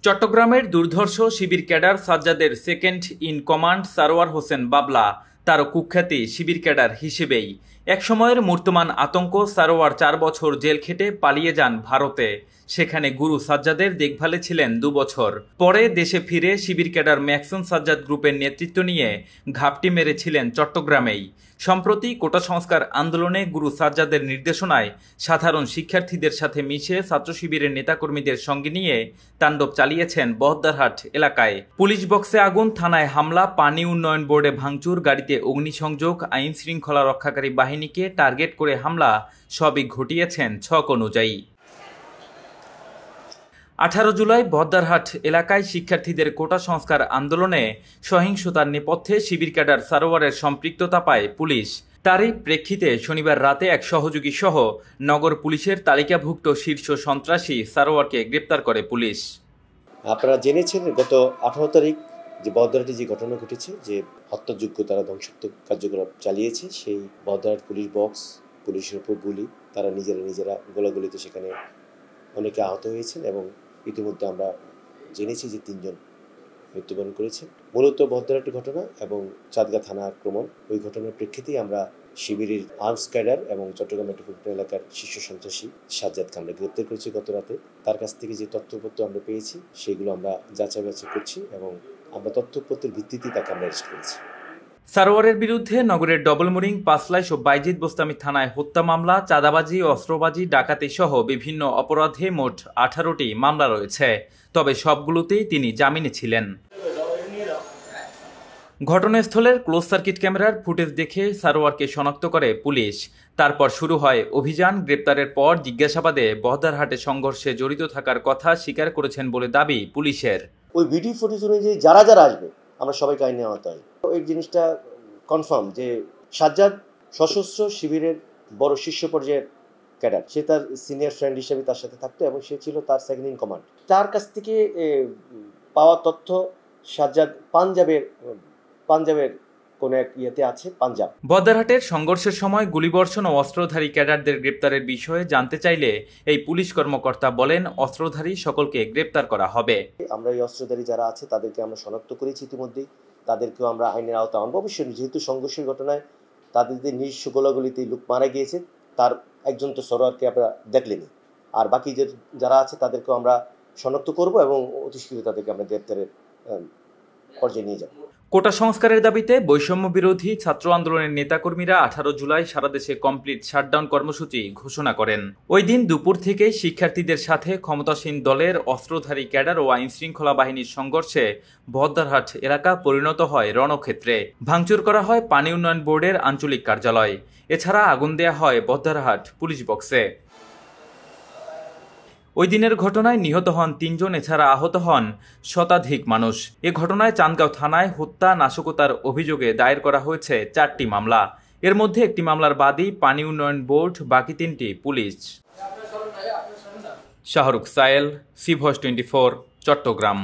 চট্টগ্রামের দুর্ধর্ষ শিবির ক্যাডার সাজ্জাদের second in command Sarwar Hossain Babla, তারও কুখ্যাতি শিবির ক্যাডার হিসেবেই। একসময়ের মূর্তমান আতঙ্ক সারোয়ার 4 বছর জেল খেটে পালিয়ে যান ভারতে। সেখানে গুরু সাজ্জাদের দেখভালে ছিলেন 2 বছর। পরে দেশে ফিরে শিবির ক্যাডার ম্যাক্সন সাজ্জাদ গ্রুপের নেতৃত্ব নিয়ে ঘাপটি মেরেছিলেন চট্টগ্রামেই। সম্প্রতি কোটা সংস্কার আন্দোলনে গুরু সাজ্জাদের নির্দেশনায় সাধারণ শিক্ষার্থীদের সাথে মিশে ছাত্র শিবিরের নেতাকর্মীদের সঙ্গে নিয়ে তাণ্ডব চালিয়েছেন বহদ্দারহাট এলাকায়। পুলিশ বক্সে আগুন, থানায় হামলা, পানি উন্নয়ন বোর্ডে ভাঙচুর, গাড়িতে অগ্নিসংযোগ, আইন শৃঙ্খলা রক্ষাকারী বাহিনীকে টার্গেট করে হামলা সবই ঘটিয়েছেন ছক অনুযায়ী। 18 জুলাই বহদ্দারহাট এলাকায় শিক্ষার্থীদের কোটা সংস্কার আন্দোলনে সহিংসতার নেপথ্যে শিবির ক্যাডার সারোয়ারের সম্পৃক্ততা পায় পুলিশ। তারই প্রেক্ষিতে শনিবার রাতে এক সহযোগী সহ নগর পুলিশের তালিকাভুক্ত শীর্ষ সন্ত্রাসী সারোয়ারকে গ্রেপ্তার করে পুলিশ। আপনারা জেনেছেন গত 18 তারিখ যে বহদ্দারহাটে যে ঘটনা ঘটেছে, যে হত্যাযোগ্য তারা ধ্বংসাত্মক কার্যকলাপ চালিয়েছে, সেই বহদ্দারহাট পুলিশ বক্স, পুলিশের উপর গুলি, তারা নিজেরা গোলাগুলিতে সেখানে অনেকে আহত হয়েছেন এবং ইতিমধ্যে আমরা জেনেছি যে 3 জন মৃত্যুবরণ করেছে। মূলত বহদ্দারহাটের ঘটনা এবং চাঁদগাঁ থানা আক্রমণ, ওই ঘটনার প্রেক্ষিতেই আমরা শিবিরের আর্মস ক্যাডার এবং চট্টগ্রাম মেট্রোপলিটন এলাকার শীর্ষ সন্ত্রাসী সাজ্জাদকে আমরা গ্রেপ্তার করেছি গত রাতে। তার কাছ থেকে যে তথ্যপত্র আমরা পেয়েছি সেগুলো আমরা যাচাই বাছাই করছি এবং আমরা তথ্যপত্রের ভিত্তিতে তাকে আমরা অ্যারেস্ট করেছি। সারোয়ারের বিরুদ্ধে নগরের ডবলমুরিং, পাঁচলাইশ ও বাইজিদ বোস্তামি থানায় হত্যা মামলা, চাঁদাবাজি, অস্ত্রবাজি, ডাকাতি সহ বিভিন্ন অপরাধে মোট 18টি মামলা রয়েছে। তবে সবগুলোতেই তিনি জামিনে ছিলেন। ঘটনাস্থলের ক্লোজ সার্কিট ক্যামেরার ফুটেজ দেখে সারোয়ারকে শনাক্ত করে পুলিশ। তারপর শুরু হয় অভিযান। গ্রেপ্তারের পর জিজ্ঞাসাবাদে বহদ্দারহাটে সংঘর্ষে জড়িত থাকার কথা স্বীকার করেছেন বলে দাবি পুলিশের। ওই ভিডিও ফুটেজ অনুযায়ী যারা আসবে আমরা সবাইকে আইনে আওতায়। এই জিনিসটা কনফার্ম যে সাজ্জাদ সশস্ত্র শিবিরের বড় শীর্ষ পর্যায়ের ক্যাডার। সে তার সিনিয়র ফ্রেন্ড হিসেবে তার সাথে থাকতো এবং সে ছিল তার সেকেন্ড ইন কমান্ড। তার কাছ থেকে পাওয়া তথ্য, সাজ্জাদ পাঞ্জাবের কোন এক ইয়েতে আছে, পাঞ্জাব। বহদ্দারহাটের সংঘর্ষের সময় গুলিবর্ষণ ও অস্ত্রধারী ক্যাডারদের গ্রেপ্তারের বিষয়ে জানতে চাইলে এই পুলিশ কর্মকর্তা বলেন, অস্ত্রধারী সকলকে গ্রেপ্তার করা হবে। আমরা এই অস্ত্রধারী যারা আছে তাদেরকে আমরা শনাক্ত করেছি ইতিমধ্যেই, তাদেরকেও আমরা আইনের আওতায় আনবো। অবশ্যই যেহেতু সংঘর্ষের ঘটনায় তাদের যে নিজস্ব গোলাগুলিতে লোক মারা গিয়েছে, তার একজন তো সরোয়ারকে আমরা দেখলেনি, আর বাকি যারা আছে তাদেরকেও আমরা শনাক্ত করব এবং অতি শীঘ্র তাদেরকে আমরা গ্রেপ্তারের পর্যায়ে নিয়ে যাব। কোটা সংস্কারের দাবিতে বৈষম্য বিরোধী ছাত্র আন্দোলনের নেতাকর্মীরা 18 জুলাই সারা দেশে কমপ্লিট শাটডাউন কর্মসূচি ঘোষণা করেন। ওই দিন দুপুর থেকেই শিক্ষার্থীদের সাথে ক্ষমতাসীন দলের অস্ত্রধারী ক্যাডার ও আইন শৃঙ্খলা বাহিনীর সংঘর্ষে বহদ্দারহাট এলাকা পরিণত হয় রণক্ষেত্রে। ভাঙচুর করা হয় পানি উন্নয়ন বোর্ডের আঞ্চলিক কার্যালয়। এছাড়া আগুন দেয়া হয় বহদ্দারহাট পুলিশ বক্সে। ওই দিনের ঘটনায় নিহত হন 3 জন, এছাড়া আহত হন শতাধিক মানুষ। এ ঘটনায় চান্দগাঁও থানায় হত্যা, নাশকতার অভিযোগে দায়ের করা হয়েছে 4টি মামলা। এর মধ্যে একটি মামলার বাদী পানি উন্নয়ন বোর্ড, বাকি 3টি police. Shahrukh Sayel, C voice 24, Chittagong.